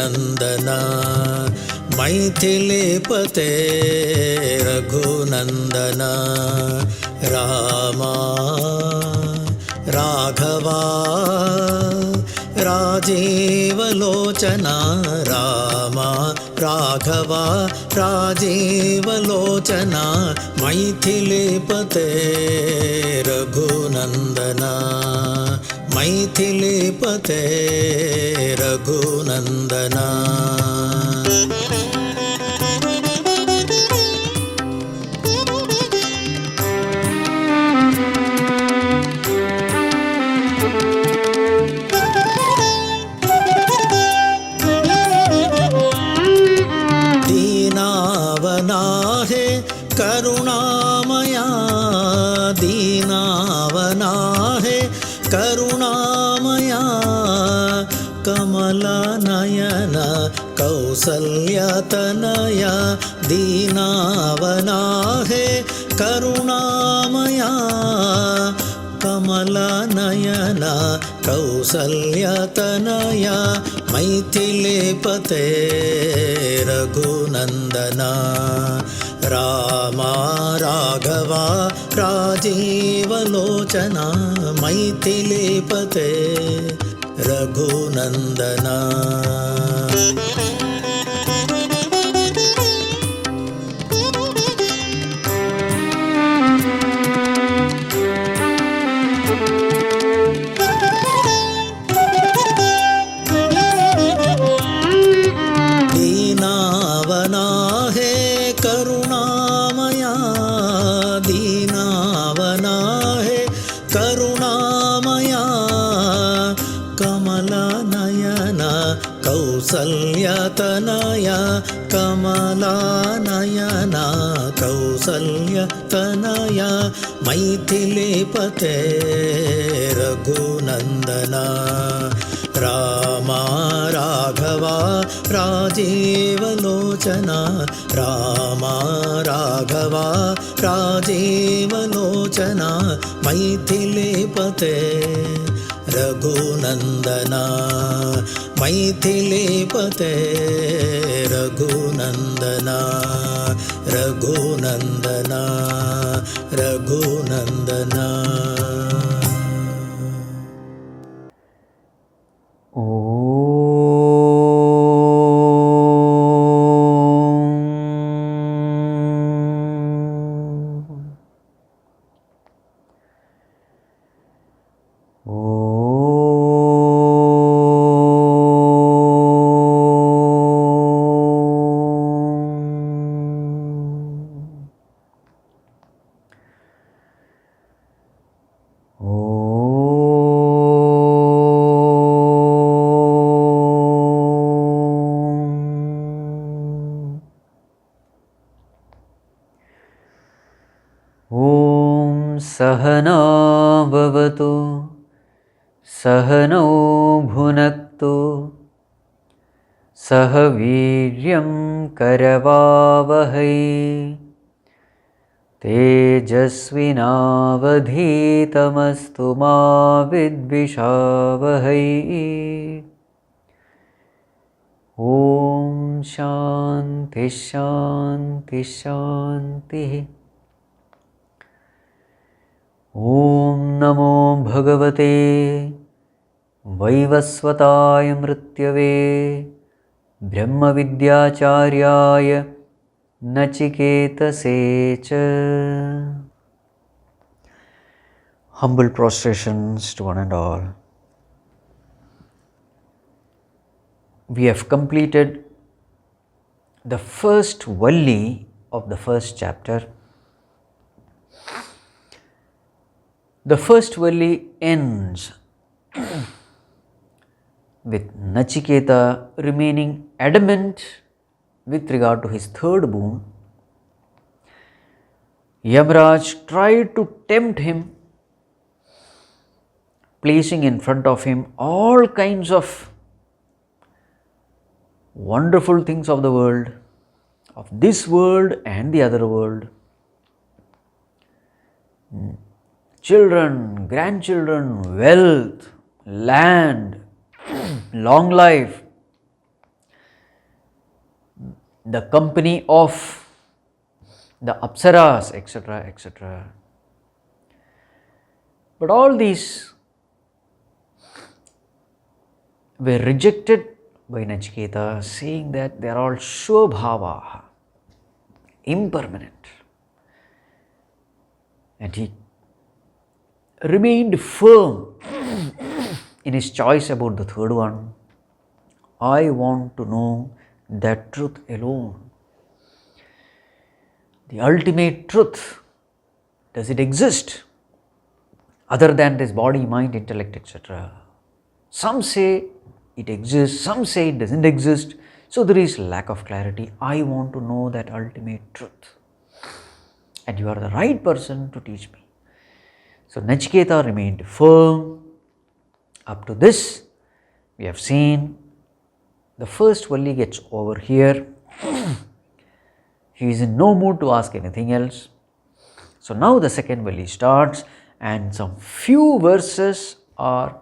रघुनन्दना मैथिलीपते रघुनन्दना रामा राघवा राजीवलोचना रामा राघवा राजीवलोचना मैथिलीपते रघुनन्दना मैथिलीपते रघुनन्दना दीनावनाहे करुणामया दीनावनाहे करुणामया कमलनयन कौसल्यतनया दीनावनाहे करुणामया कमलनयन कौसल्यतनया मैथिलीपते रघुनन्दना रामा राघवा राजीवलोचना मैथिलीपते रघुनन्दना दीनावनाहे करुणामया दीनावनाहे करुणामया कमलनयन कौसल्यतनया कमलनयन कौसल्यतनया मैथिलीपते रघुनन्दना रामा राघवा राजीवलोचना रामा राघवा राजीवलोचना मैथिलीपते रघुनन्दना मैथिलीपते रघुनन्दना रघुनन्दना रघुनन्दना सहना भवतु सहनौ भुनक्तु सह वीर्यं करवावहै तेजस्विनावधीतमस्तु मा विद्विषावहै ॐ शान्ति शान्ति शान्तिः। ॐ नमो भगवते वैवस्वताय मृत्यवे ब्रह्मविद्याचार्याय नचिकेतसे च। Humble prostrations to one and all. We have completed the first valli of the first chapter. The first valli ends with Nachiketa remaining adamant with regard to his third boon. Yamarāja tried to tempt him, placing in front of him all kinds of wonderful things of the world, of this world and the other world. Children, grandchildren, wealth, land, long life. the company of the apsaras, etc., etc. But all these were rejected by Nachiketa, saying that they are all shobhavaha, impermanent. And he remained firm in his choice about the third one. I want to know that truth alone. The ultimate truth. Does it exist other than this body, mind, intellect, etc.? Some say it exists, some say it doesn't exist. So there is lack of clarity. I want to know that ultimate truth. And you are the right person to teach me. So Nachiketa remained firm. Up to this, we have seen the first Valli gets over here. He is in no mood to ask anything else. So now the second Valli starts, and some few verses are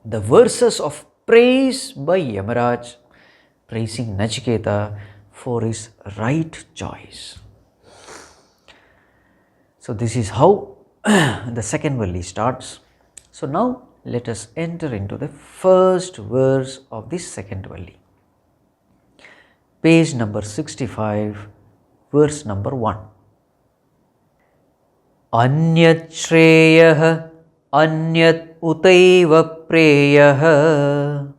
the verses of praise by Yamarāja, praising Nachiketa for his right choice. So this is how the second Valli starts. So now let us enter into the first verse of this second Valli. Page number 65, verse number 1. Anyat shreyah, anyat utaiva preyah,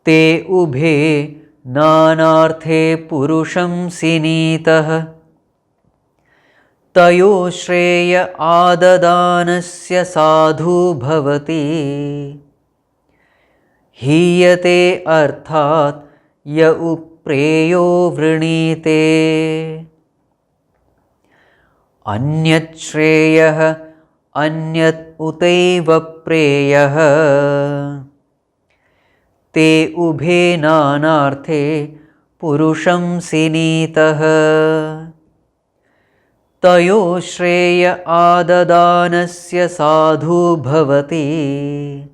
te ubhe nanarthe purusham sinitah, tayo shreya adadanasya sadhu bhavati, hiyate arthat ya upreyo vrinite. Anyat shreyah, anyat utaiva preyah, te ubhe nanarthe purusham sinitah, tayo shreya adadanasya sadhu bhavati,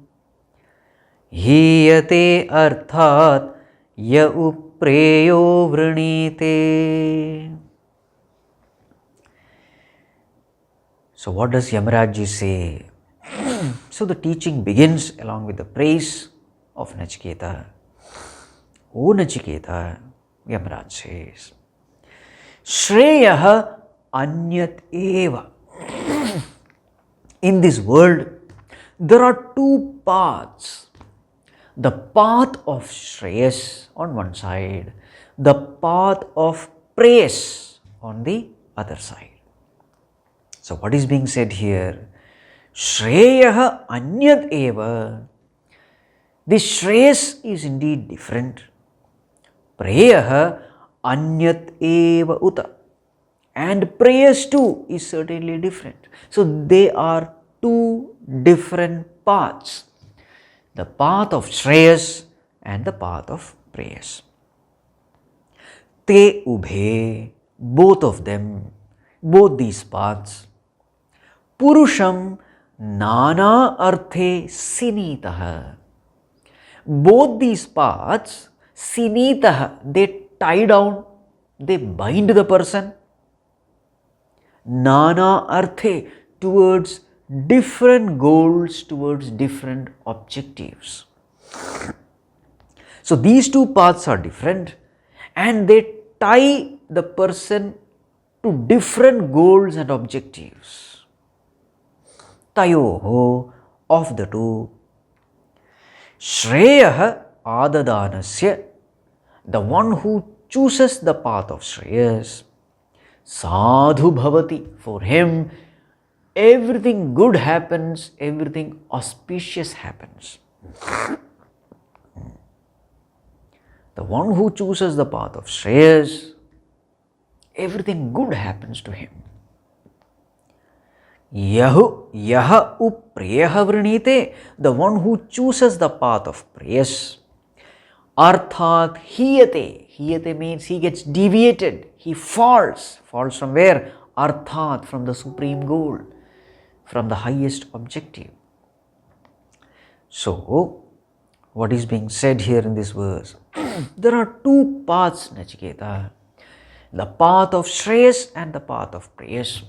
hiyate arthat ya upreyo vrinite. So what does Yamarāja say? So the teaching begins along with the praise of Nachiketa. O Nachiketa, Yamarāja says, Shreyah anyat eva. In this world, there are two paths. The path of shreyas on one side, the path of preyas on the other side. So what is being said here? Shreyah anyat eva. This shreyas is indeed different. Preyah anyat eva uta. And preyas too is certainly different. So they are two different paths. The path of shreyas and the path of preyas. Te ubhe, both of them, both these paths, purusham nana arthe sinitah. Both these paths, sinitah, they tie down, they bind the person. Nana arthe, towards different goals, towards different objectives. So these two paths are different and they tie the person to different goals and objectives. Tayoho, of the two. Shreyah adadanasya, the one who chooses the path of shreyas, sadhu bhavati, for him everything good happens, everything auspicious happens. The one who chooses the path of shreyas, everything good happens to him. Yahu upreyah vrinite, the one who chooses the path of preyas. Arthat hiyate, hiyate means he gets deviated, he falls. Falls from where? Arthat, from the supreme goal, from the highest objective. So, what is being said here in this verse? There are two paths, Nachiketa. The path of shreyas and the path of preyas.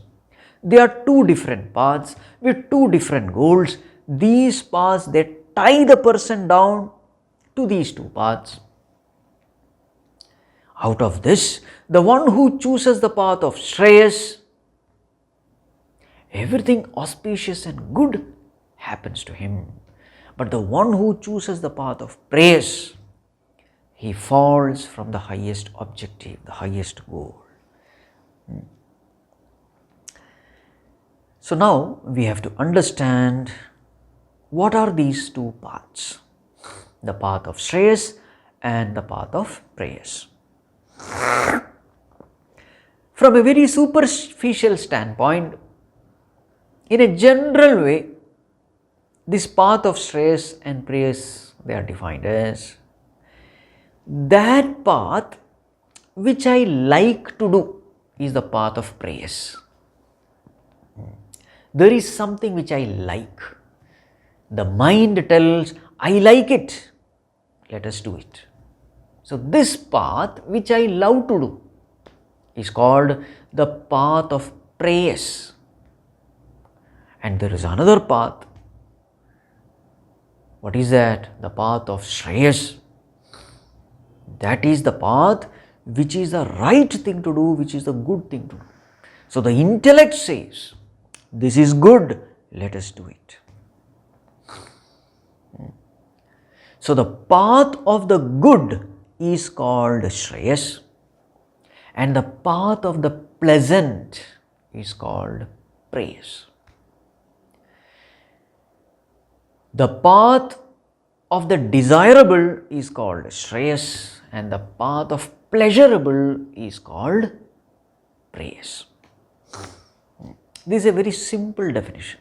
They are two different paths with two different goals. These paths, they tie the person down to these two paths. Out of this, the one who chooses the path of shreyas, everything auspicious and good happens to him. But the one who chooses the path of preyas, he falls from the highest objective, the highest goal. So now we have to understand what are these two paths, the path of shreyas and the path of preyas. From a very superficial standpoint, in a general way, this path of shreyas and preyas, they are defined as that path which I like to do is the path of preyas. There is something which I like. The mind tells, I like it, let us do it. So this path which I love to do is called the path of preyas. And there is another path. What is that? The path of shreyas. That is the path which is the right thing to do, which is the good thing to do. So the intellect says, this is good, let us do it. So the path of the good is called shreyas, and the path of the pleasant is called preyas. The path of the desirable is called shreyas, and the path of pleasurable is called preyas. This is a very simple definition.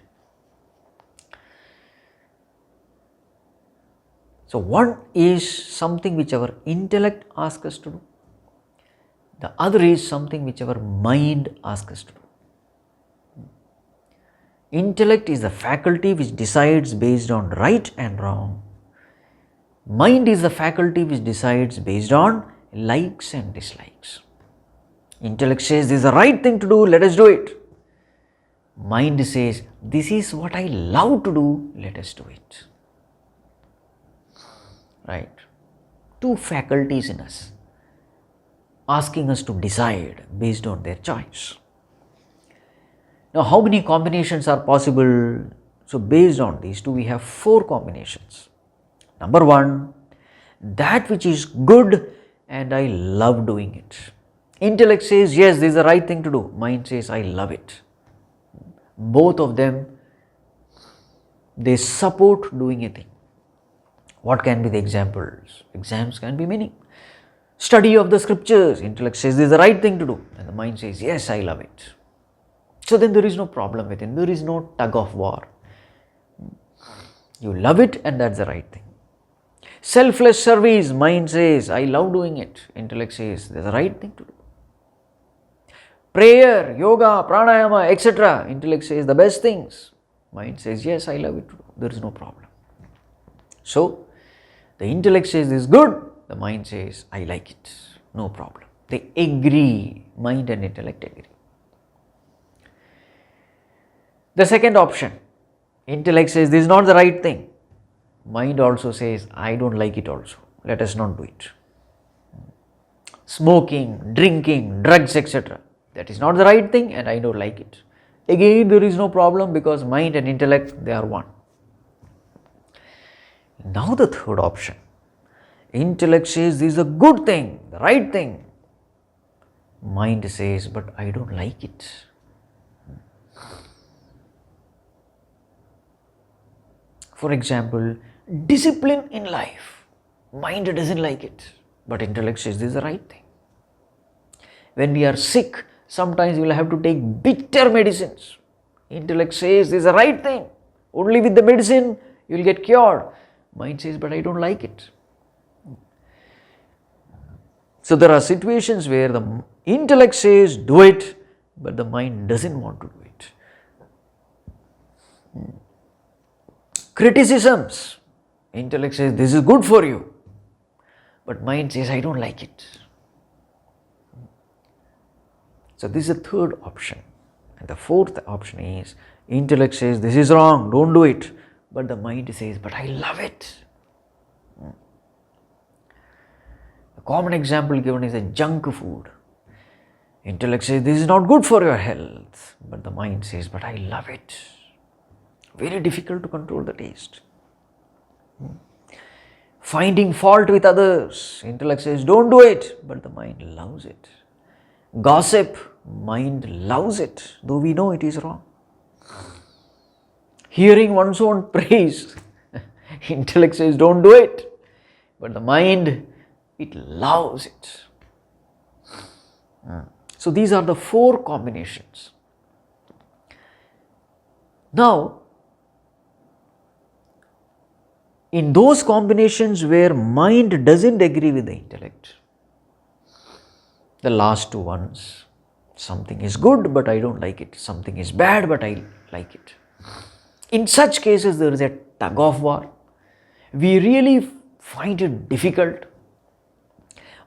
So one is something which our intellect asks us to do. The other is something which our mind asks us to do. Intellect is the faculty which decides based on right and wrong. Mind is the faculty which decides based on likes and dislikes. Intellect says this is the right thing to do, let us do it. Mind says this is what I love to do, let us do it. Right? Two faculties in us asking us to decide based on their choice. Now, how many combinations are possible? So, based on these two, we have 4 combinations. Number 1, that which is good and I love doing it. Intellect says, yes, this is the right thing to do. Mind says, I love it. Both of them, they support doing a thing. What can be the examples? Exams can be many. Study of the scriptures. Intellect says this is the right thing to do. And the mind says, yes, I love it. So then there is no problem within. There is no tug of war. You love it and that's the right thing. Selfless service. Mind says, I love doing it. Intellect says, that's the right thing to do. Prayer, yoga, pranayama, etc. Intellect says the best things. Mind says, yes, I love it. There is no problem. So, the intellect says this is good. The mind says, I like it. No problem. They agree. Mind and intellect agree. The second option. Intellect says this is not the right thing. Mind also says, I don't like it also. Let us not do it. Smoking, drinking, drugs, etc. That is not the right thing and I don't like it. Again, there is no problem because mind and intellect, they are one. Now the third option. Intellect says this is a good thing, the right thing. Mind says, but I don't like it. For example, discipline in life. Mind doesn't like it, but intellect says this is the right thing. When we are sick, sometimes we will have to take bitter medicines. Intellect says this is the right thing. Only with the medicine you will get cured. Mind says, but I don't like it. So there are situations where the intellect says do it, but the mind doesn't want to do it. Criticisms. Intellect says this is good for you, but mind says, I don't like it. So this is the third option. And the fourth option is, intellect says, this is wrong, don't do it. But the mind says, but I love it. A common example given is a junk food. Intellect says, this is not good for your health. But the mind says, but I love it. Very difficult to control the taste. Finding fault with others. Intellect says, don't do it. But the mind loves it. Gossip, mind loves it, though we know it is wrong. Hearing one's own praise. Intellect says, don't do it. But the mind, it loves it. So these are the four combinations. Now, in those combinations where mind doesn't agree with the intellect, the last two ones, something is good but I don't like it, something is bad but I like it. In such cases, there is a tug of war. We really find it difficult.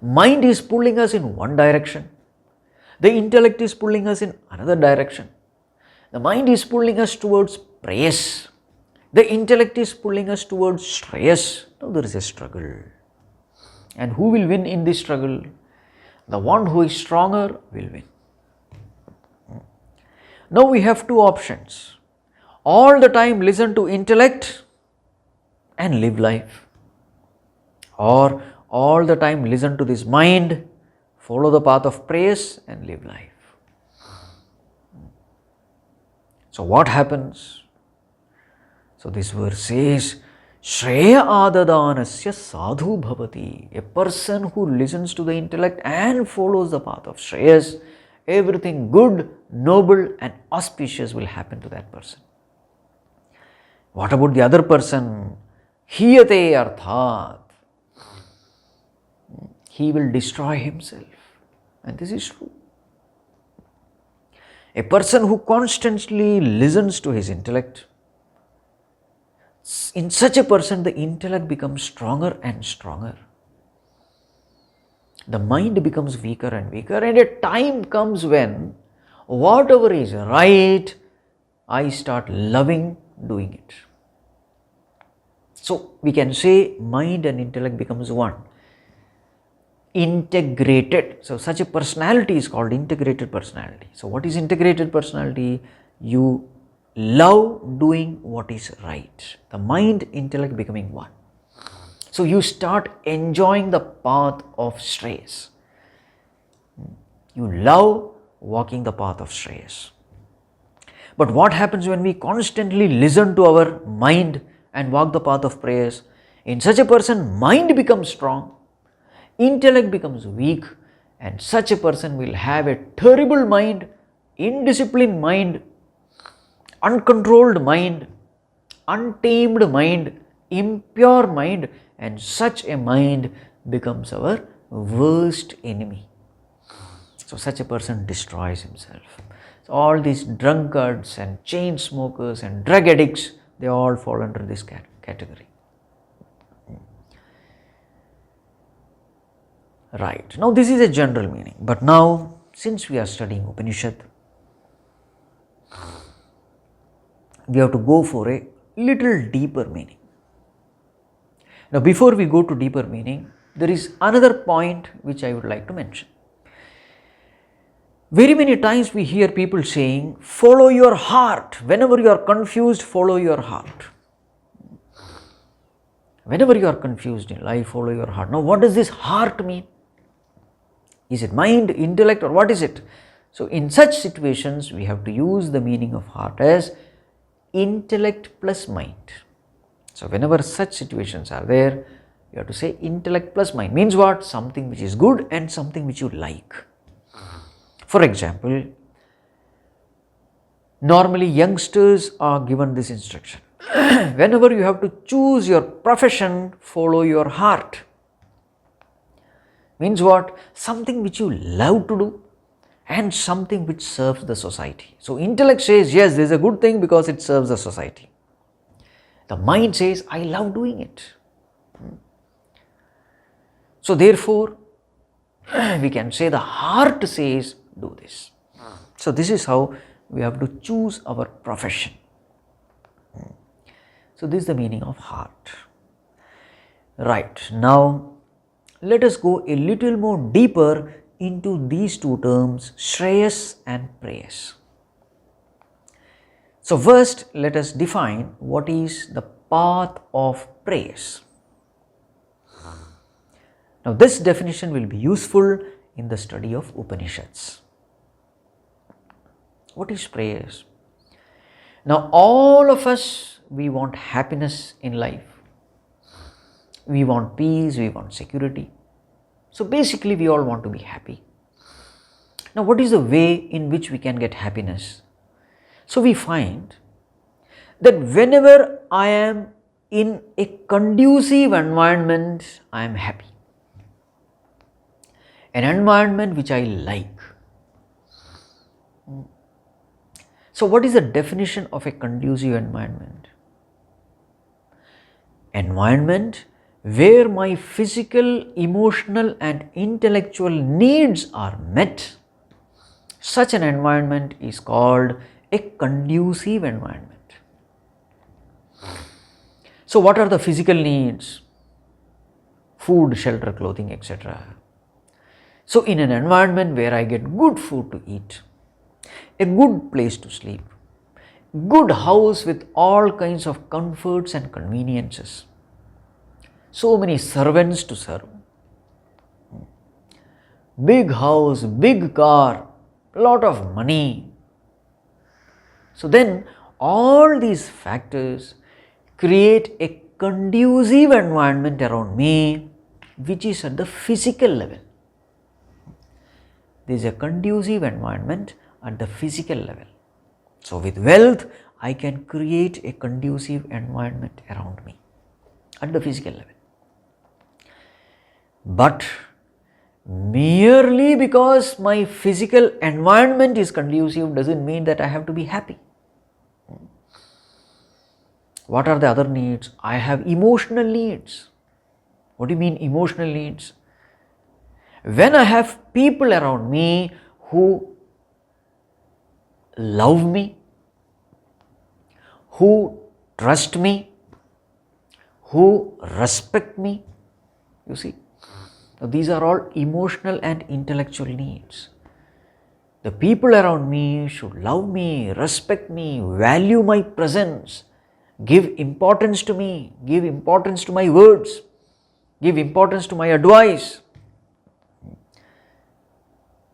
Mind is pulling us in one direction. The intellect is pulling us in another direction. The mind is pulling us towards preyas. The intellect is pulling us towards shreyas. Now there is a struggle. And who will win in this struggle? The one who is stronger will win. Now we have two options. All the time listen to intellect and live life. Or all the time listen to this mind, follow the path of preyas and live life. So what happens? So this verse says, Shreya adadanasya sadhu bhavati. A person who listens to the intellect and follows the path of shreyas, everything good, noble and auspicious will happen to that person. What about the other person? Hiyate arthat. He will destroy himself. And this is true. A person who constantly listens to his intellect, in such a person the intellect becomes stronger and stronger. The mind becomes weaker and weaker, and a time comes when whatever is right, I start loving doing it. So we can say mind and intellect becomes one. Integrated. So such a personality is called integrated personality. So what is integrated personality? You love doing what is right. The mind, intellect becoming one. So you start enjoying the path of sreyas. You love walking the path of sreyas. But what happens when we constantly listen to our mind and walk the path of preyas? In such a person, mind becomes strong, intellect becomes weak, and such a person will have a terrible mind, indisciplined mind, uncontrolled mind, untamed mind, impure mind, and such a mind becomes our worst enemy. So such a person destroys himself. So all these drunkards and chain smokers and drug addicts, they all fall under this category. Right. Now this is a general meaning. But now, since we are studying Upanishad, we have to go for a little deeper meaning. Now before we go to deeper meaning, there is another point which I would like to mention. Very many times we hear people saying, follow your heart. Whenever you are confused, follow your heart. Whenever you are confused in life, follow your heart. Now what does this heart mean? Is it mind, intellect, or what is it? So in such situations, we have to use the meaning of heart as intellect plus mind. So whenever such situations are there, you have to say intellect plus mind. Means what? Something which is good and something which you like. For example, normally youngsters are given this instruction. Whenever you have to choose your profession, follow your heart. Means what? Something which you love to do and something which serves the society. So intellect says, yes, this is a good thing because it serves the society. The mind says, I love doing it. So So therefore, we can say the heart says do this. So this is how we have to choose our profession. So this is the meaning of heart. Right, now let us go a little more deeper into these two terms, shreyas and preyas. So first let us define what is the path of preyas. Now this definition will be useful in the study of Upanishads. What is preyas? Now all of us, we want happiness in life. We want peace, we want security. So basically we all want to be happy. Now what is the way in which we can get happiness? So we find that whenever I am in a conducive environment, I am happy. An environment which I like. So what is the definition of a conducive environment? Environment where my physical, emotional and intellectual needs are met. Such an environment is called a conducive environment. So what are the physical needs? Food, shelter, clothing, etc. So in an environment where I get good food to eat, a good place to sleep, good house with all kinds of comforts and conveniences, so many servants to serve, big house, big car, lot of money. So then all these factors create a conducive environment around me which is at the physical level. There is a conducive environment at the physical level. So with wealth, I can create a conducive environment around me at the physical level. But merely because my physical environment is conducive doesn't mean that I have to be happy. What are the other needs? I have emotional needs. What do you mean emotional needs? When I have people around me who love me, who trust me, who respect me, you see, now these are all emotional and intellectual needs. The people around me should love me, respect me, value my presence, give importance to me, give importance to my words, give importance to my advice,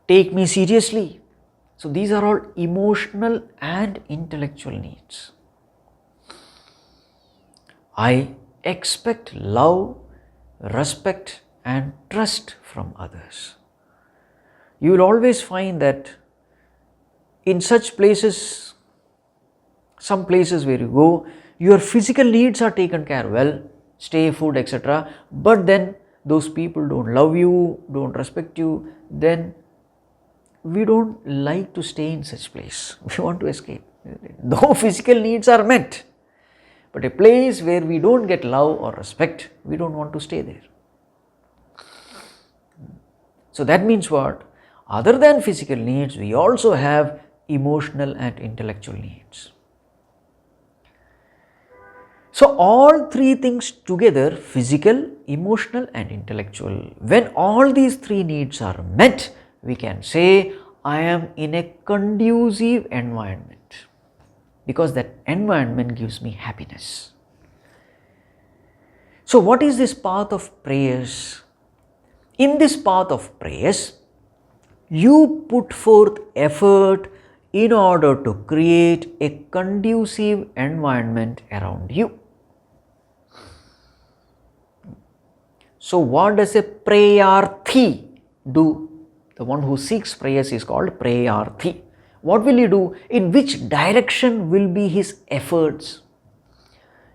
take me seriously. So these are all emotional and intellectual needs. I expect love, respect and trust from others. You will always find that in such places, some places where you go, your physical needs are taken care of, well, stay, food, etc. But then those people don't love you, don't respect you, then we don't like to stay in such place. We want to escape. Though physical needs are met, but a place where we don't get love or respect, we don't want to stay there. So that means what? Other than physical needs, we also have emotional and intellectual needs. So all three things together, physical, emotional and intellectual, when all these three needs are met, we can say I am in a conducive environment, because that environment gives me happiness. So what is this path of preyas? In this path of preyas, you put forth effort in order to create a conducive environment around you. So what does a prayarthi do? The one who seeks prayers is called prayarthi. What will he do? In which direction will be his efforts?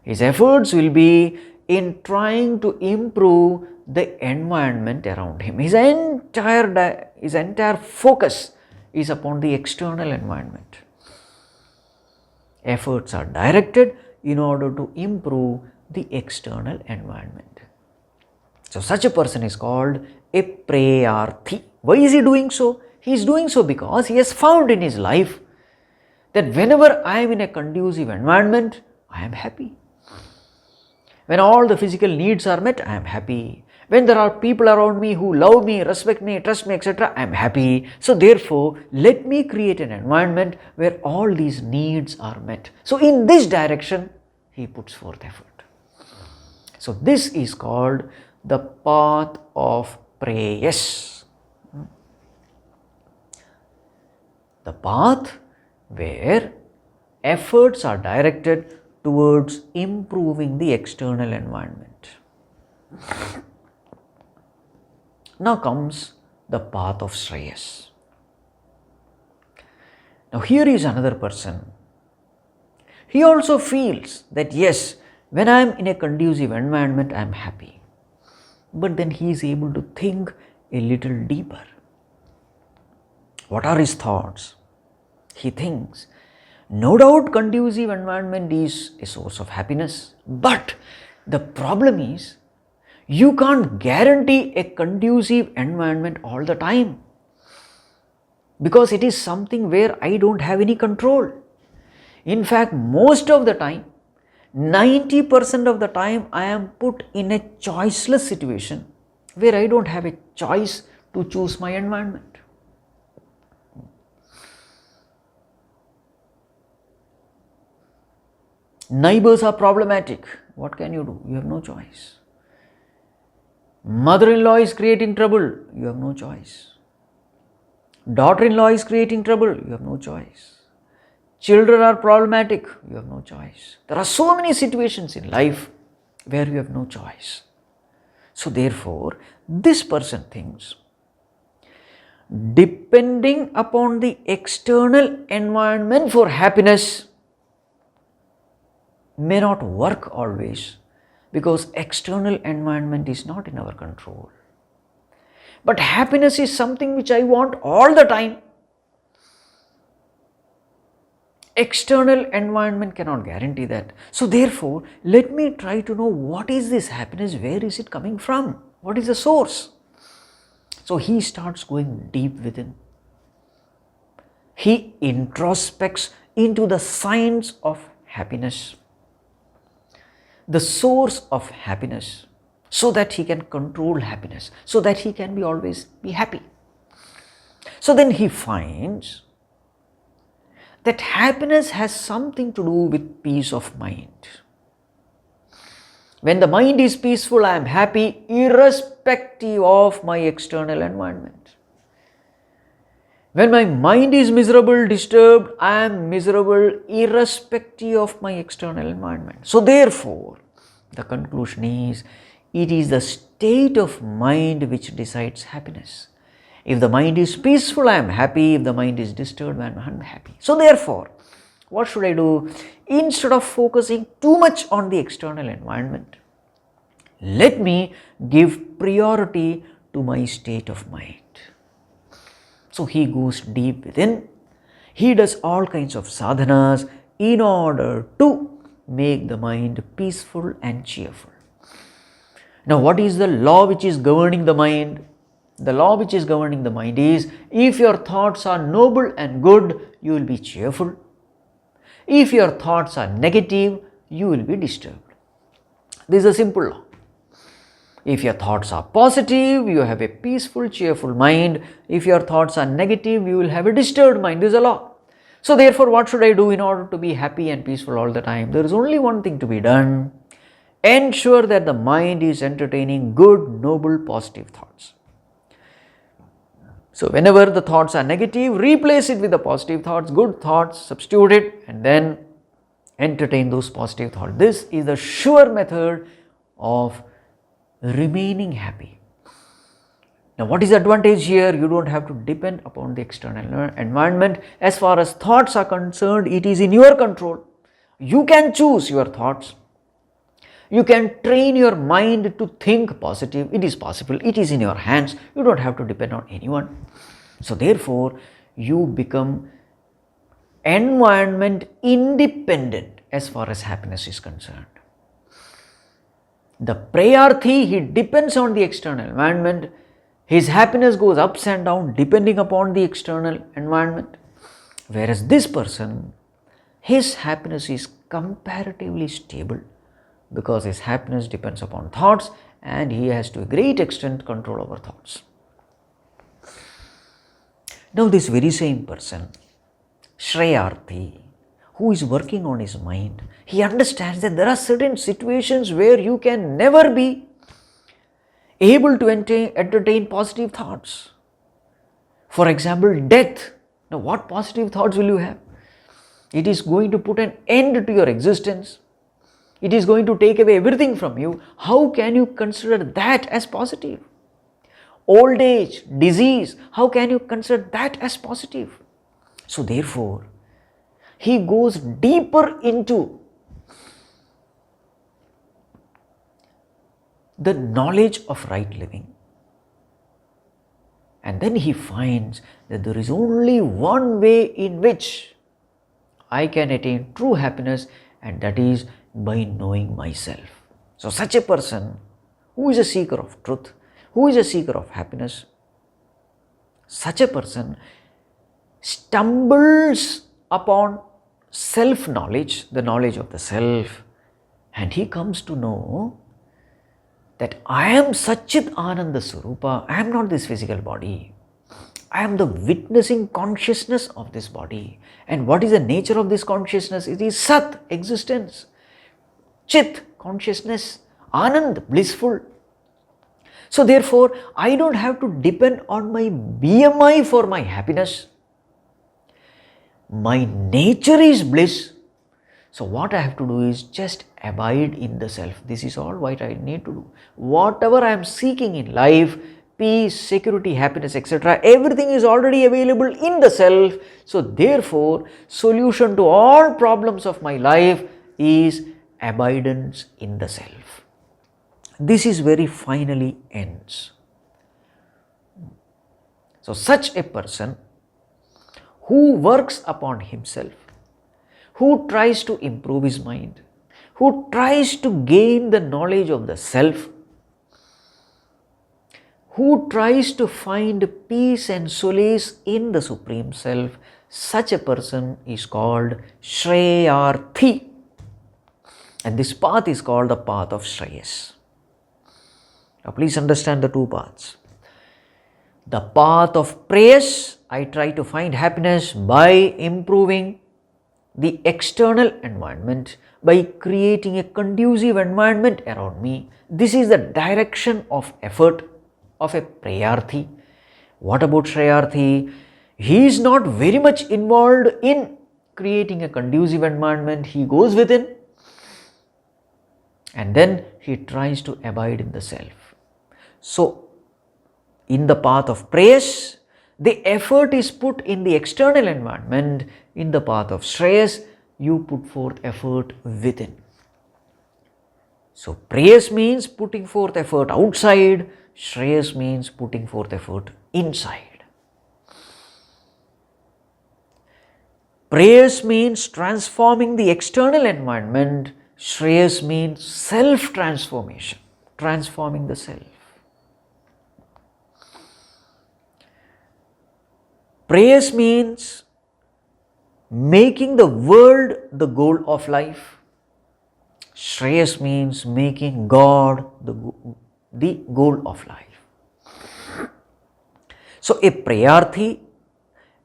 His efforts will be in trying to improve the environment around him. His entire focus is upon the external environment. Efforts are directed in order to improve the external environment. So such a person is called a preyarthi. Why is he doing so? He is doing so because he has found in his life that whenever I am in a conducive environment, I am happy. When all the physical needs are met, I am happy. When there are people around me who love me, respect me, trust me, etc., I am happy. So therefore, let me create an environment where all these needs are met. So in this direction, he puts forth effort. So this is called the path of preyas. The path where efforts are directed towards improving the external environment. Now comes the path of sreyas. Now here is another person. He also feels that yes, when I am in a conducive environment, I am happy. But then he is able to think a little deeper. What are his thoughts? He thinks, no doubt conducive environment is a source of happiness, but the problem is you can't guarantee a conducive environment all the time, because it is something where I don't have any control. In fact, most of the time, 90% of the time, I am put in a choiceless situation where I don't have a choice to choose my environment. Neighbors are problematic. What can you do? You have no choice. Mother-in-law is creating trouble. You have no choice. Daughter-in-law is creating trouble. You have no choice. Children are problematic. You have no choice. There are so many situations in life where you have no choice. So therefore, this person thinks, depending upon the external environment for happiness may not work always, because external environment is not in our control. But happiness is something which I want all the time. External environment cannot guarantee that. So therefore, let me try to know what is this happiness, where is it coming from, what is the source. So he starts going deep within. He introspects into the science of happiness, the source of happiness, so that he can control happiness, so that he can always be happy. So then he finds that happiness has something to do with peace of mind. When the mind is peaceful, I am happy irrespective of my external environment. When my mind is miserable, disturbed, I am miserable irrespective of my external environment. So therefore, the conclusion is, it is the state of mind which decides happiness. If the mind is peaceful, I am happy. If the mind is disturbed, I am unhappy. So therefore, what should I do? Instead of focusing too much on the external environment, let me give priority to my state of mind. So he goes deep within. He does all kinds of sadhanas in order to make the mind peaceful and cheerful. Now, what is the law which is governing the mind? The law which is governing the mind is, if your thoughts are noble and good, you will be cheerful. If your thoughts are negative, you will be disturbed. This is a simple law. If your thoughts are positive, you have a peaceful, cheerful mind. If your thoughts are negative, you will have a disturbed mind. This is a law. So therefore, what should I do in order to be happy and peaceful all the time? There is only one thing to be done. Ensure that the mind is entertaining good, noble, positive thoughts. So whenever the thoughts are negative, replace it with the positive thoughts, good thoughts, substitute it, and then entertain those positive thoughts. This is the sure method of remaining happy. Now, what is the advantage here? You don't have to depend upon the external environment. As far as thoughts are concerned, it is in your control. You can choose your thoughts. You can train your mind to think positive. It is possible. It is in your hands. You don't have to depend on anyone. So therefore, you become environment independent as far as happiness is concerned. The prayarthi, he depends on the external environment. His happiness goes ups and down depending upon the external environment. Whereas this person, his happiness is comparatively stable because his happiness depends upon thoughts and he has to a great extent control over thoughts. Now this very same person, shreyarthi, who is working on his mind, he understands that there are certain situations where you can never be able to entertain positive thoughts. For example, death. Now what positive thoughts will you have? It is going to put an end to your existence. It is going to take away everything from you. How can you consider that as positive? Old age, disease, how can you consider that as positive? So therefore, he goes deeper into the knowledge of right living. And then he finds that there is only one way in which I can attain true happiness, and that is by knowing myself. So such a person who is a seeker of truth, who is a seeker of happiness, such a person stumbles upon self-knowledge, the knowledge of the self, and he comes to know that I am Satchit Ananda Swarupa, I am not this physical body. I am the witnessing consciousness of this body. And what is the nature of this consciousness? It is Sat, existence. Chit, consciousness. Anand, blissful. So therefore, I don't have to depend on my BMI for my happiness. My nature is bliss. So what I have to do is just abide in the self. This is all what I need to do. Whatever I am seeking in life, peace, security, happiness, etc., everything is already available in the self. So therefore, solution to all problems of my life is abidance in the self. This is where it finally ends. So such a person who works upon himself, who tries to improve his mind, who tries to gain the knowledge of the self, who tries to find peace and solace in the Supreme Self, such a person is called Shreyarthi. And this path is called the path of Shreyas. Now please understand the two paths. The path of preyas, I try to find happiness by improving the external environment, by creating a conducive environment around me. This is the direction of effort of a prayarthi. What about Shreyarthi? He is not very much involved in creating a conducive environment. He goes within and then he tries to abide in the self. So, in the path of prayas, the effort is put in the external environment. In the path of shreyas, you put forth effort within. So, prayas means putting forth effort outside, shreyas means putting forth effort inside. Prayas means transforming the external environment, shreyas means self-transformation, transforming the self. Prayas means making the world the goal of life. Shreyas means making God the goal of life. So a prayarthi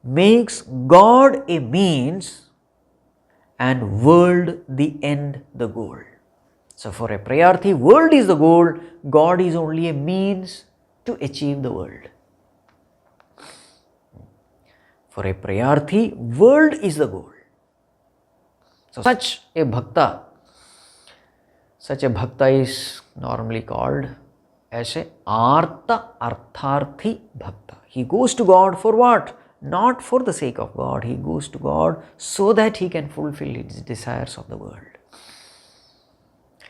makes God a means and world the end, the goal. So for a prayarthi, world is the goal, God is only a means to achieve the world. For a prayarthi, world is the goal. So such a bhakta is normally called as a artha artharthi bhakta. He goes to God for what? Not for the sake of God. He goes to God so that he can fulfill his desires of the world.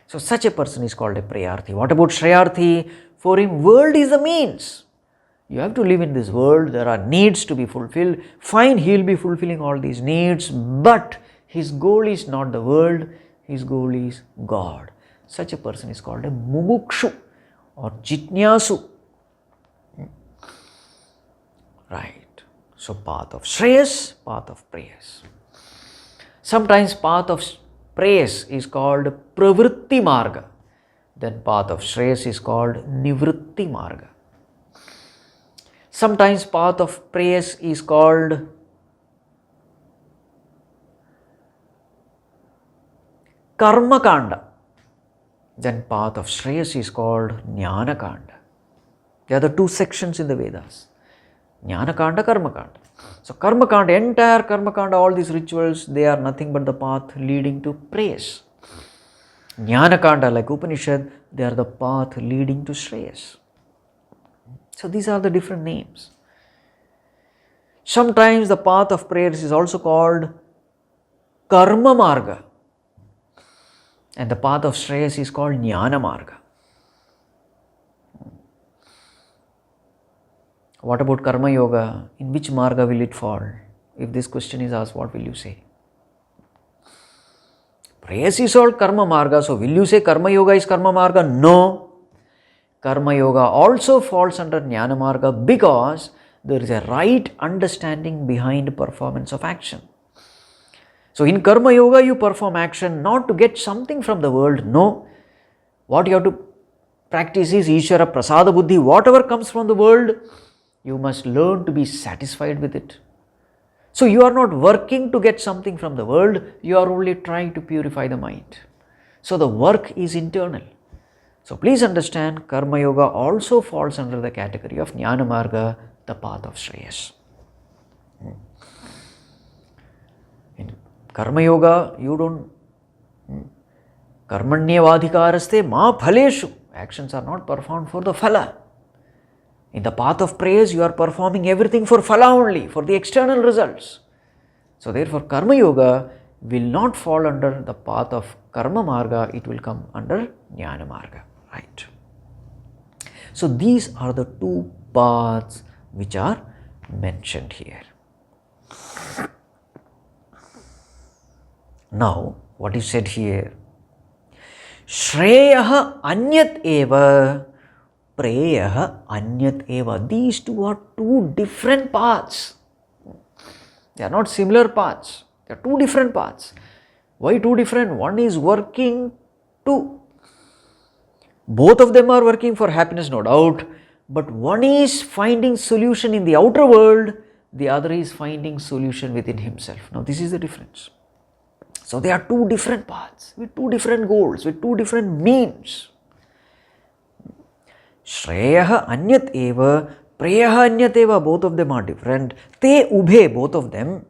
So such a person is called a prayarthi. What about Shreyarthi? For him, world is the means. You have to live in this world, there are needs to be fulfilled. Fine, he will be fulfilling all these needs, but his goal is not the world, his goal is God. such a person is called a mumukshu or jitnyasu. Right. So path of shreyas, path of preyas. Sometimes path of preyas is called pravritti marga. Then path of shreyas is called nivritti marga. Sometimes path of preyas is called karma kanda. Then path of shreyas is called jnana kanda. There are the two sections in the Vedas. Jnana kanda, karma kanda. So karma kanda, entire karma kanda, all these rituals, they are nothing but the path leading to preyas. Jnana kanda, like Upanishad, they are the path leading to shreyas. So these are the different names. Sometimes the path of prayers is also called karma marga. And the path of shreyas is called jnana marga. What about karma yoga? In which marga will it fall? If this question is asked, what will you say? Prayas is all karma marga, so will you say karma yoga is karma marga? No. Karma yoga also falls under jnana marga because there is a right understanding behind performance of action. So in karma yoga you perform action not to get something from the world. No. What you have to practice is Ishvara prasada buddhi. Whatever comes from the world, you must learn to be satisfied with it. So you are not working to get something from the world, you are only trying to purify the mind. So the work is internal. So please understand, karma yoga also falls under the category of jnana marga, the path of shreyas. In karma yoga, you don't karmanyavadhikaraste ma phaleshu. Actions are not performed for the phala. In the path of prayers, you are performing everything for phala only, for the external results. So therefore, karma yoga will not fall under the path of karma marga, it will come under jnana marga. Right. So these are the two paths which are mentioned here. Now, what is said here? Shreyah anyat eva, preyah anyat eva. These two are two different paths. They are not similar paths. They are two different paths. Why two different? One is working to, both of them are working for happiness, no doubt, but one is finding solution in the outer world, the other is finding solution within himself. Now this is the difference. So they are two different paths, with two different goals, with two different means. Shreyah anyat eva, preyah anyat eva, both of them are different. Te ubhe, both of them.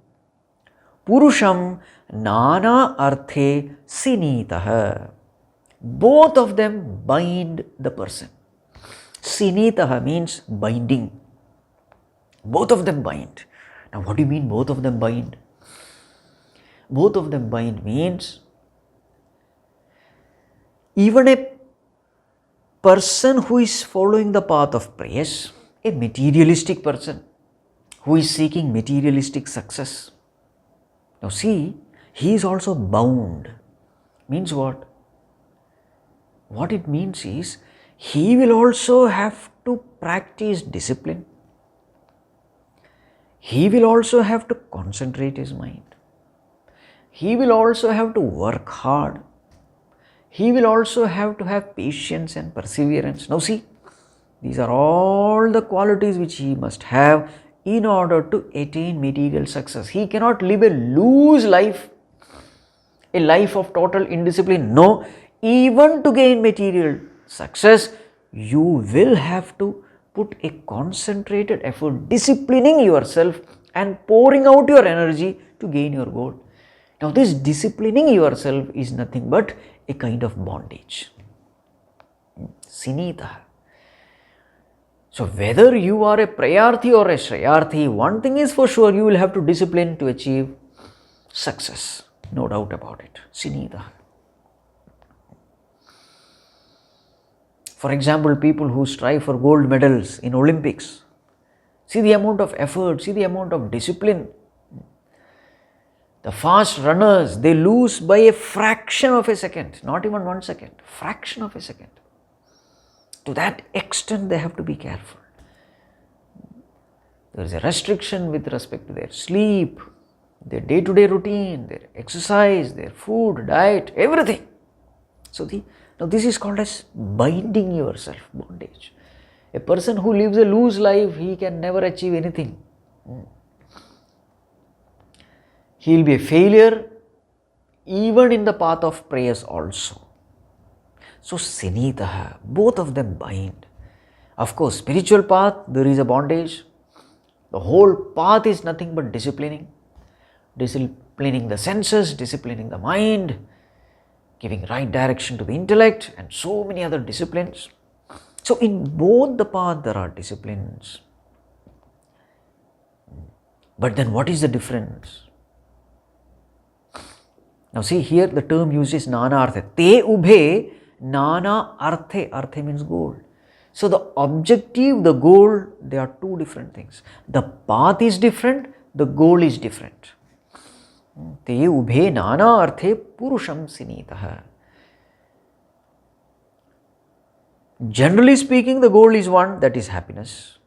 Purusham nana arthe sinitah. Both of them bind the person. Sinitah means binding. Both of them bind. Now what do you mean both of them bind? Both of them bind means even a person who is following the path of prayers, a materialistic person who is seeking materialistic success. Now see, he is also bound. Means what? What it means is, he will also have to practice discipline. He will also have to concentrate his mind. He will also have to work hard. He will also have to have patience and perseverance. Now see, these are all the qualities which he must have in order to attain material success. He cannot live a loose life, a life of total indiscipline. No. Even to gain material success, you will have to put a concentrated effort, disciplining yourself and pouring out your energy to gain your goal. Now this disciplining yourself is nothing but a kind of bondage. Sinita. So whether you are a prayarthi or a shreyarthi, one thing is for sure, you will have to discipline to achieve success. No doubt about it. Sinita. For example, people who strive for gold medals in Olympics, see the amount of effort, see the amount of discipline. The fast runners, they lose by a fraction of a second, not even 1 second, fraction of a second. To that extent, they have to be careful. There is a restriction with respect to their sleep, their day-to-day routine, their exercise, their food, diet, everything. So now this is called as binding yourself, bondage. A person who lives a loose life, he can never achieve anything. He will be a failure even in the path of prayers also. So sinitaha, both of them bind. Of course, spiritual path, there is a bondage. The whole path is nothing but disciplining the senses, disciplining the mind, giving right direction to the intellect, and so many other disciplines. So in both the path there are disciplines. But then what is the difference? Now see, here the term used is nana arthe. Te ubhe nana arthe. Arthe means goal. So the objective, the goal, they are two different things. The path is different, the goal is different. Te ubhe nana arthe purusham sinitaha. Generally speaking, the goal is one, that is happiness.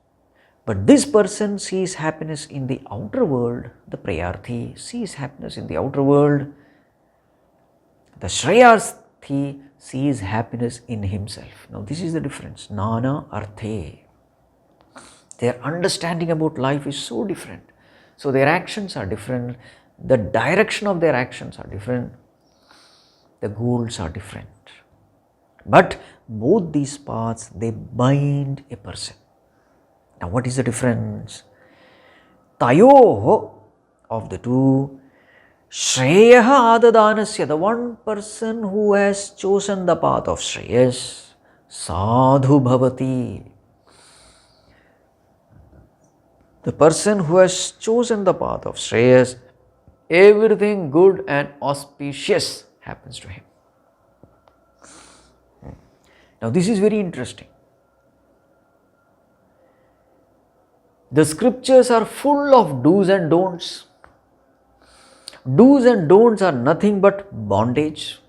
But this person sees happiness in the outer world, the prayarthi sees happiness in the outer world. The shreyas sees happiness in himself. Now this is the difference. Nana arthe. Their understanding about life is so different. So their actions are different. The direction of their actions are different. The goals are different. But both these paths, they bind a person. Now what is the difference? Tayoho, of the two, Shreyaha adadanasya, the one person who has chosen the path of sreyas, sadhu bhavati. The person who has chosen the path of sreyas, everything good and auspicious happens to him. Now this is very interesting. The scriptures are full of do's and don'ts. Do's and don'ts are nothing but bondage.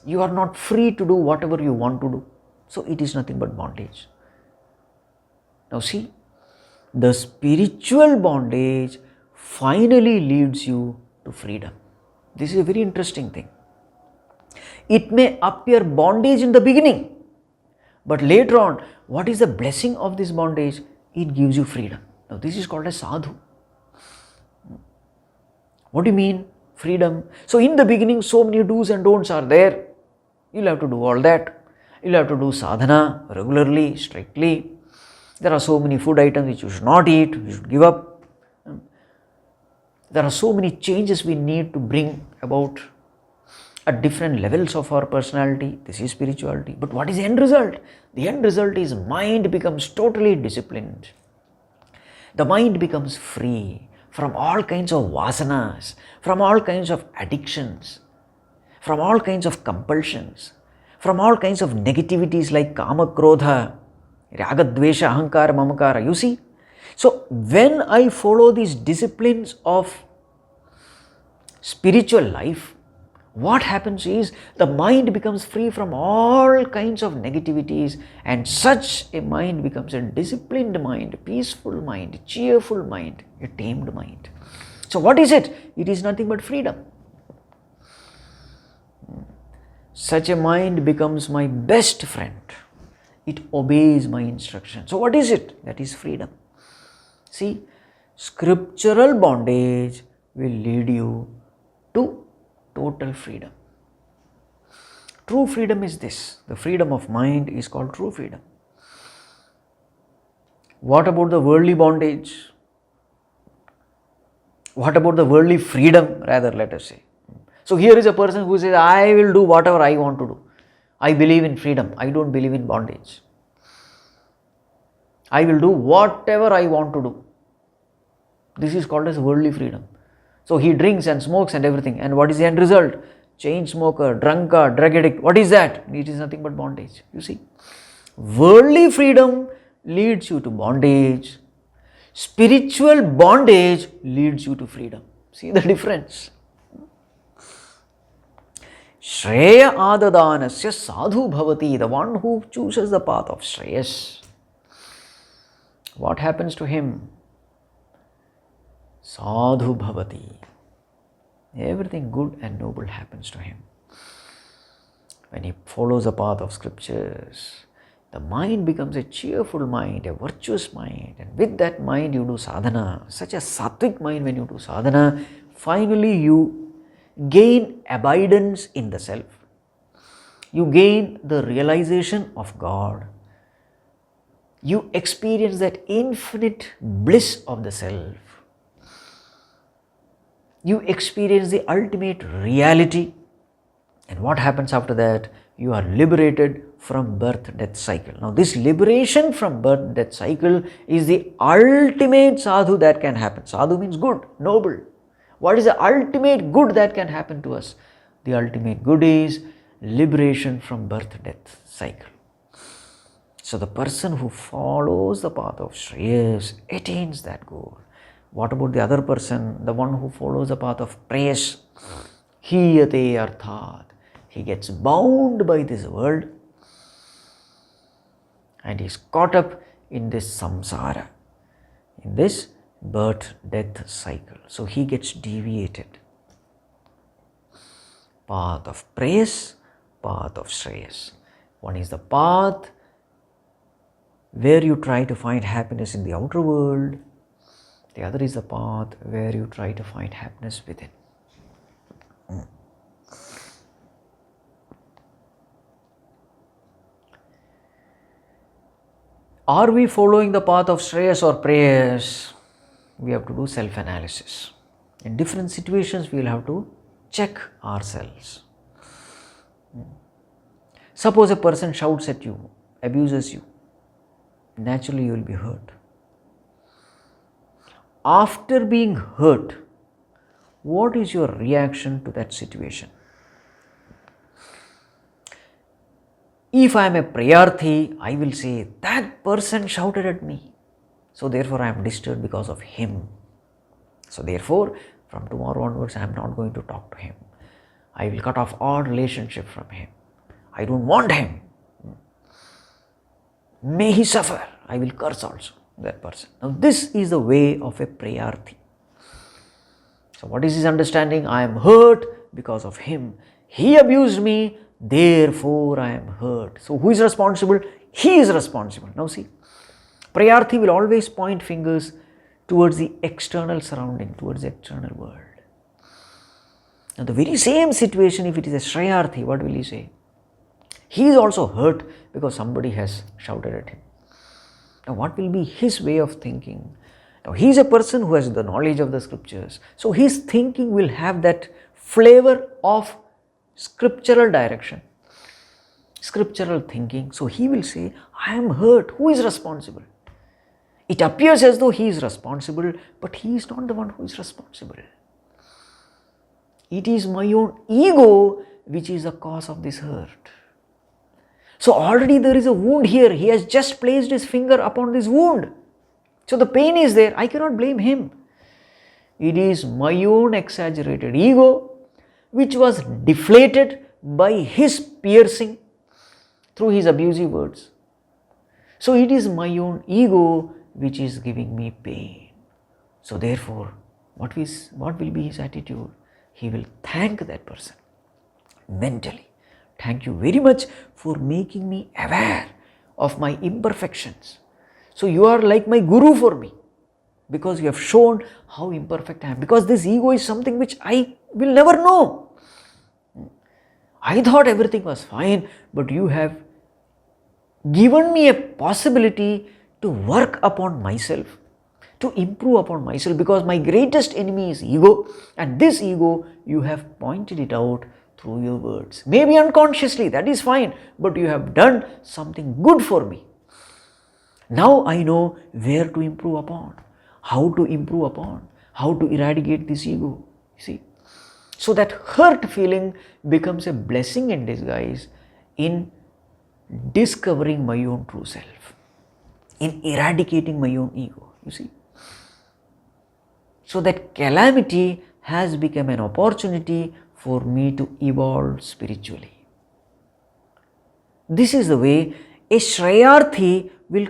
You are not free to do whatever you want to do. So it is nothing but bondage. Now see, the spiritual bondage finally leads you to freedom. This is a very interesting thing. It may appear bondage in the beginning, but later on, what is the blessing of this bondage? It gives you freedom. Now this is called as sadhu. What do you mean? Freedom. So in the beginning, so many do's and don'ts are there. You'll have to do all that. You'll have to do sadhana regularly, strictly. There are so many food items which you should not eat, you should give up. There are so many changes we need to bring about at different levels of our personality. This is spirituality. But what is the end result? The end result is mind becomes totally disciplined. The mind becomes free from all kinds of vasanas, from all kinds of addictions, from all kinds of compulsions, from all kinds of negativities like kama, krodha, raga, dvesha, ahankara, mamakara. You see? So when I follow these disciplines of spiritual life, what happens is the mind becomes free from all kinds of negativities, and such a mind becomes a disciplined mind, peaceful mind, cheerful mind, a tamed mind. So what is it? It is nothing but freedom. Such a mind becomes my best friend. It obeys my instruction. So what is it? That is freedom. See, scriptural bondage will lead you to total freedom. True freedom is this. The freedom of mind is called true freedom. What about the worldly bondage? What about the worldly freedom, rather, let us say? So here is a person who says, I will do whatever I want to do. I believe in freedom. I don't believe in bondage. I will do whatever I want to do. This is called as worldly freedom. So he drinks and smokes and everything. And what is the end result? Chain smoker, drunkard, drug addict. What is that? It is nothing but bondage. You see, worldly freedom leads you to bondage. Spiritual bondage leads you to freedom. See the difference? Shreya adadanasya sadhu bhavati, the one who chooses the path of shreyas. What happens to him? Sadhu bhavati. Everything good and noble happens to him. When he follows the path of scriptures, the mind becomes a cheerful mind, a virtuous mind, and with that mind you do sadhana, such a sattvic mind. When you do sadhana, finally you gain abidance in the self. You gain the realization of God. You experience that infinite bliss of the self. You experience the ultimate reality. And what happens after that? You are liberated from birth-death cycle. Now this liberation from birth-death cycle is the ultimate sadhu that can happen. Sadhu means good, noble. What is the ultimate good that can happen to us? The ultimate good is liberation from birth-death cycle. So the person who follows the path of shreyas attains that goal. What about the other person, the one who follows the path of preyas? Hiyate arthat. He gets bound by this world and is caught up in this samsara, in this birth-death cycle. So he gets deviated. Path of preyas, path of shreyas. One is the path where you try to find happiness in the outer world. The other is the path where you try to find happiness within. Are we following the path of shreyas or preyas? We have to do self-analysis. In different situations, we will have to check ourselves. Suppose a person shouts at you, abuses you. Naturally, you will be hurt. After being hurt, what is your reaction to that situation? If I am a prayarthi, I will say, that person shouted at me. So therefore I am disturbed because of him. So therefore, from tomorrow onwards, I am not going to talk to him. I will cut off all relationship from him. I don't want him. May he suffer. I will curse also that person. Now this is the way of a prayarthi. So what is his understanding? I am hurt because of him. He abused me. Therefore, I am hurt. So, who is responsible? He is responsible. Now, see, prayarthi will always point fingers towards the external surrounding, towards the external world. Now, the very same situation, if it is a shreyarthi, what will he say? He is also hurt because somebody has shouted at him. Now, what will be his way of thinking? Now, he is a person who has the knowledge of the scriptures. So, his thinking will have that flavor of scriptural direction, scriptural thinking. So he will say, I am hurt. Who is responsible? It appears as though he is responsible, but he is not the one who is responsible. It is my own ego which is the cause of this hurt. So already there is a wound here. He has just placed his finger upon this wound. So the pain is there. I cannot blame him. It is my own exaggerated ego which was deflated by his piercing through his abusive words. So it is my own ego which is giving me pain. So therefore, what will be his attitude? He will thank that person mentally. Thank you very much for making me aware of my imperfections. So you are like my guru for me, because you have shown how imperfect I am. Because this ego is something which I will never know. I thought everything was fine, but you have given me a possibility to work upon myself, to improve upon myself, because my greatest enemy is ego, and this ego you have pointed it out through your words. Maybe unconsciously, that is fine, but you have done something good for me. Now I know where to improve upon, how to improve upon, how to eradicate this ego. See? So that hurt feeling becomes a blessing in disguise in discovering my own true self, in eradicating my own ego. You see? So that calamity has become an opportunity for me to evolve spiritually. This is the way a Shreyarthi will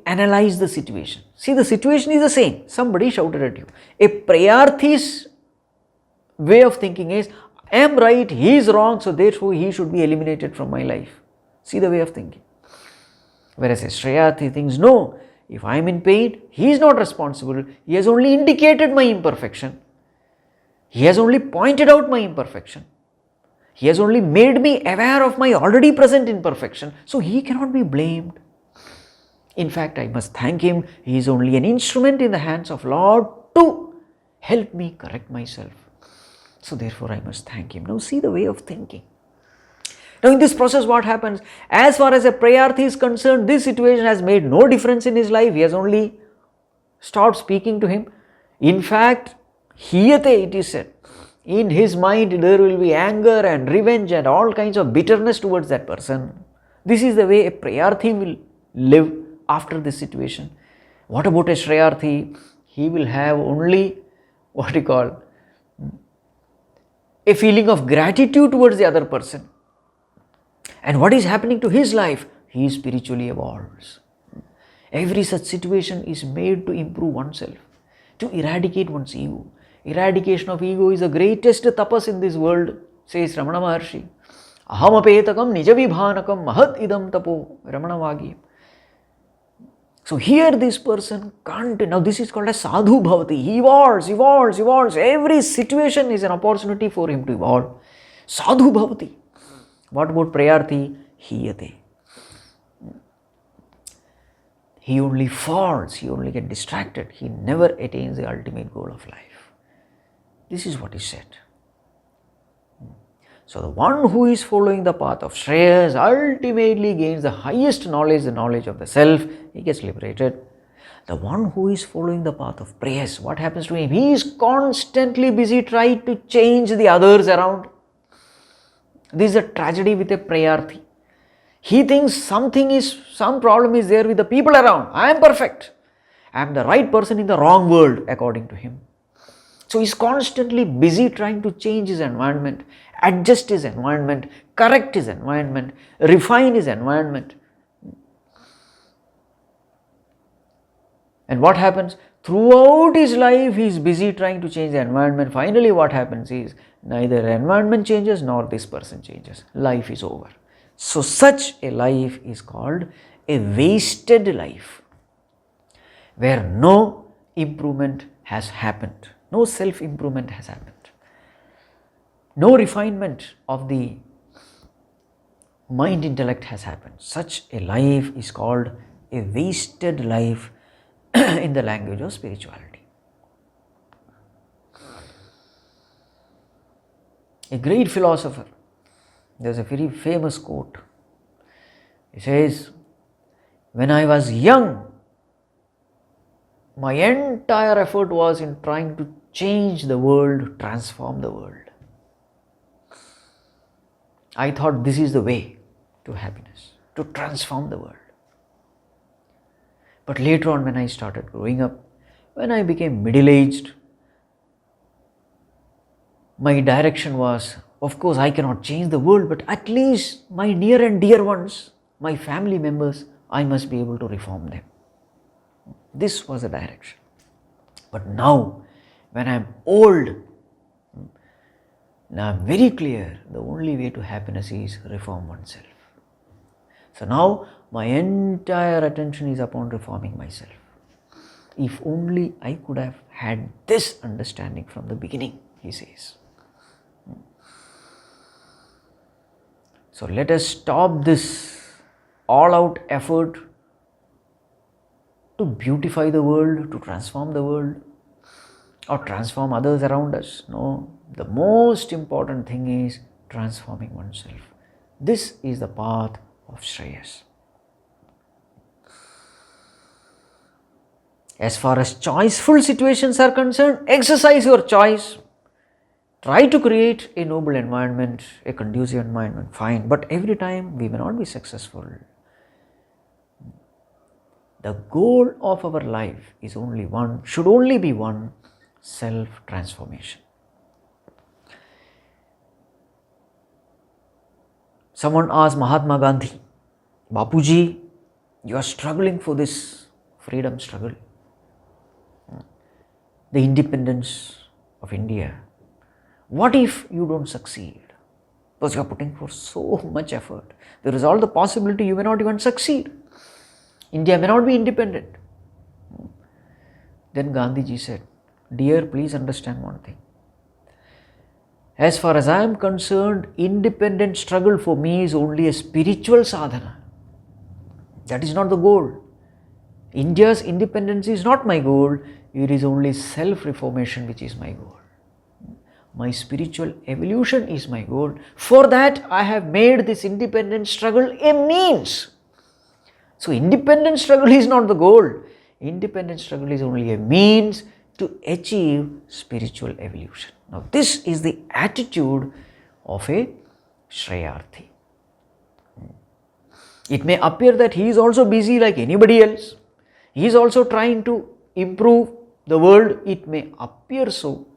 analyze the situation. See, the situation is the same. Somebody shouted at you. A Prayarthi's way of thinking is, I am right, he is wrong, so therefore he should be eliminated from my life. See the way of thinking. Whereas a Shreyarthi thinks, no, if I am in pain, he is not responsible. He has only indicated my imperfection. He has only pointed out my imperfection. He has only made me aware of my already present imperfection. So he cannot be blamed. In fact, I must thank him. He is only an instrument in the hands of Lord to help me correct myself. So therefore I must thank him. Now see the way of thinking. Now in this process what happens? As far as a Prayarthi is concerned, this situation has made no difference in his life. He has only stopped speaking to him. In fact, hiyate it is said, in his mind there will be anger and revenge and all kinds of bitterness towards that person. This is the way a Prayarthi will live after this situation. What about a Shreyarthi? He will have only what you call a feeling of gratitude towards the other person. And what is happening to his life? He spiritually evolves. Every such situation is made to improve oneself, to eradicate one's ego. Eradication of ego is the greatest tapas in this world, says Ramana Maharshi. Aham apetakam nijavibhanakam mahat idam tapo, Ramana Vagi. So here this person can't, now this is called a sadhu bhavati. He evolves. Every situation is an opportunity for him to evolve. Sadhu bhavati. What about Prayarthi? Hiyate. He only falls, he only gets distracted. He never attains the ultimate goal of life. This is what is said. So the one who is following the path of shreyas ultimately gains the highest knowledge, the knowledge of the self. He gets liberated. The one who is following the path of preyas, what happens to him? He is constantly busy trying to change the others around. This is a tragedy with a Prayarthi. He thinks some problem is there with the people around. I am perfect. I am the right person in the wrong world according to him. So he is constantly busy trying to change his environment, adjust his environment, correct his environment, refine his environment. And what happens? Throughout his life he is busy trying to change the environment. Finally what happens is neither environment changes nor this person changes. Life is over. So such a life is called a wasted life, where no improvement has happened. No self-improvement has happened. No refinement of the mind intellect has happened. Such a life is called a wasted life in the language of spirituality. A great philosopher, there is a very famous quote. He says, when I was young, my entire effort was in trying to change the world, transform the world. I thought this is the way to happiness, to transform the world. But later on when I started growing up, when I became middle-aged, my direction was, of course I cannot change the world, but at least my near and dear ones, my family members, I must be able to reform them. This was the direction. But now, when I am old, now I am very clear, the only way to happiness is reform oneself. So now my entire attention is upon reforming myself. If only I could have had this understanding from the beginning, he says. So let us stop this all-out effort to beautify the world, to transform the world, or transform others around us. No, the most important thing is transforming oneself. This is the path of shreyas. As far as choiceful situations are concerned, exercise your choice. Try to create a noble environment, a conducive environment, fine. But every time we may not be successful. The goal of our life is only one, should only be one: self-transformation. Someone asked Mahatma Gandhi, Bapuji, you are struggling for this freedom struggle, the independence of India. What if you don't succeed? Because you are putting forth so much effort. There is all the possibility you may not even succeed. India may not be independent. Then Gandhiji said, dear, please understand one thing. As far as I am concerned, independent struggle for me is only a spiritual sadhana. That is not the goal. India's independence is not my goal. It is only self-reformation which is my goal. My spiritual evolution is my goal. For that, I have made this independent struggle a means. So, independent struggle is not the goal. Independent struggle is only a means to achieve spiritual evolution. Now, this is the attitude of a shreyarthi. It may appear that he is also busy like anybody else. He is also trying to improve the world. It may appear so.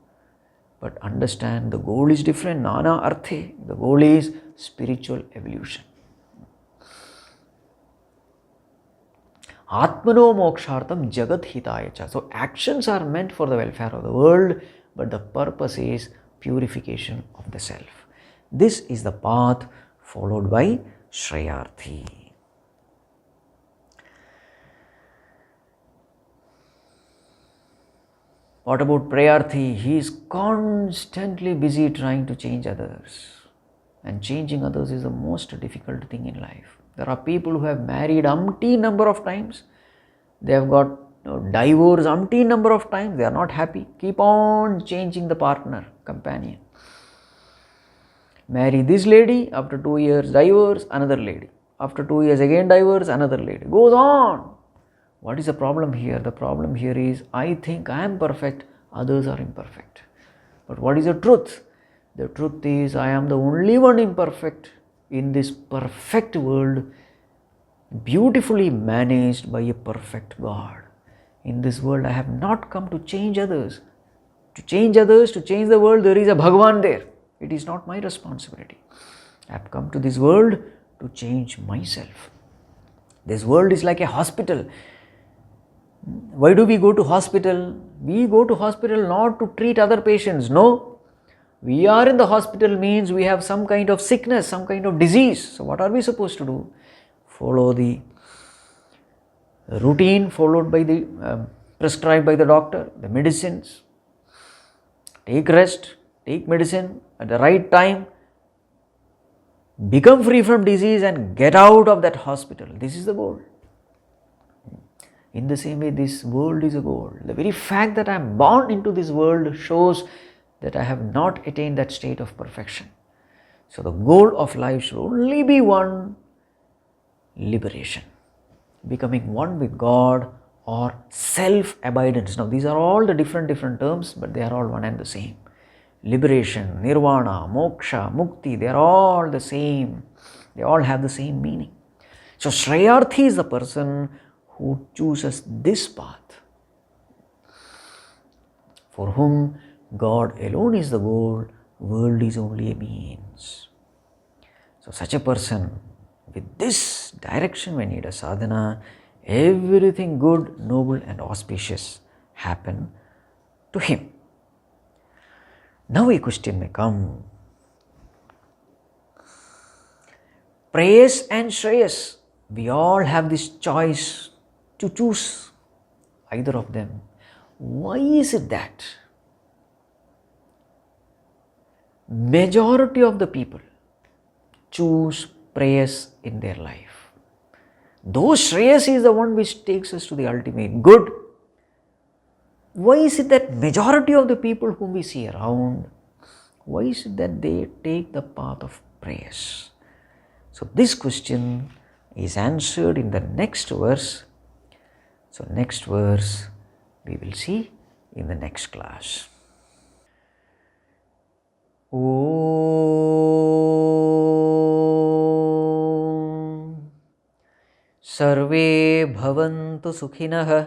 But understand, the goal is different. Nana arthe. The goal is spiritual evolution. Atmano mokshartam jagat hitayacha. So actions are meant for the welfare of the world, but the purpose is purification of the self. This is the path followed by shreyarthi. What about preyarthi? He is constantly busy trying to change others. And changing others is the most difficult thing in life. There are people who have married umpteen number of times. They have got divorced umpteen number of times. They are not happy. Keep on changing the partner, companion. Marry this lady, after 2 years divorce, another lady. After 2 years again divorce, another lady. Goes on. What is the problem here? The problem here is, I think I am perfect, others are imperfect. But what is the truth? The truth is, I am the only one imperfect in this perfect world, beautifully managed by a perfect God. In this world, I have not come to change others. To change others, to change the world, there is a Bhagavan there. It is not my responsibility. I have come to this world to change myself. This world is like a hospital. Why do we go to hospital? We go to hospital not to treat other patients. No. We are in the hospital means we have some kind of sickness, some kind of disease. So what are we supposed to do? Follow the routine followed by the prescribed by the doctor, the medicines. Take rest, take medicine at the right time. Become free from disease and get out of that hospital. This is the goal. In the same way, this world is a goal. The very fact that I am born into this world shows that I have not attained that state of perfection. So the goal of life should only be one: liberation, becoming one with God, or self-abidance. Now these are all the different terms, but they are all one and the same. Liberation, nirvana, moksha, mukti, they are all the same. They all have the same meaning. So shreyarthi is the person who chooses this path, for whom God alone is the goal, world is only a means. So such a person with this direction, when he does sadhana, everything good, noble and auspicious happen to him. Now a question may come. Preyas and shreyas, we all have this choice to choose either of them. Why is it that majority of the people choose preyas in their life? Though shreyas is the one which takes us to the ultimate good, why is it that majority of the people whom we see around, why is it that they take the path of preyas? So this question is answered in the next verse. So next verse we will see in the next class. Om सर्वे भवन्तु सुखिनः,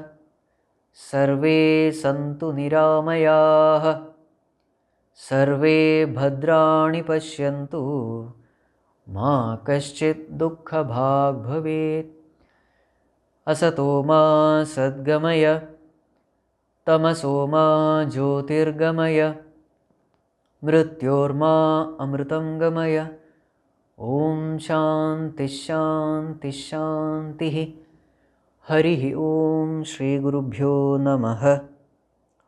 सर्वे सन्तु निरामयाः, सर्वे भद्राणि पश्यन्तु, मा कश्चित् दुःखभाग् भवेत्। असतो मा सद्गमय, तमसो मा ज्योतिर्गमय, मृत्योर्मा अमृतं गमय। ॐ शान्ति शान्ति शान्तिः। हरिः ॐ श्रीगुरुभ्यो नमः।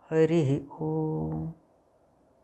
हरिः ॐ।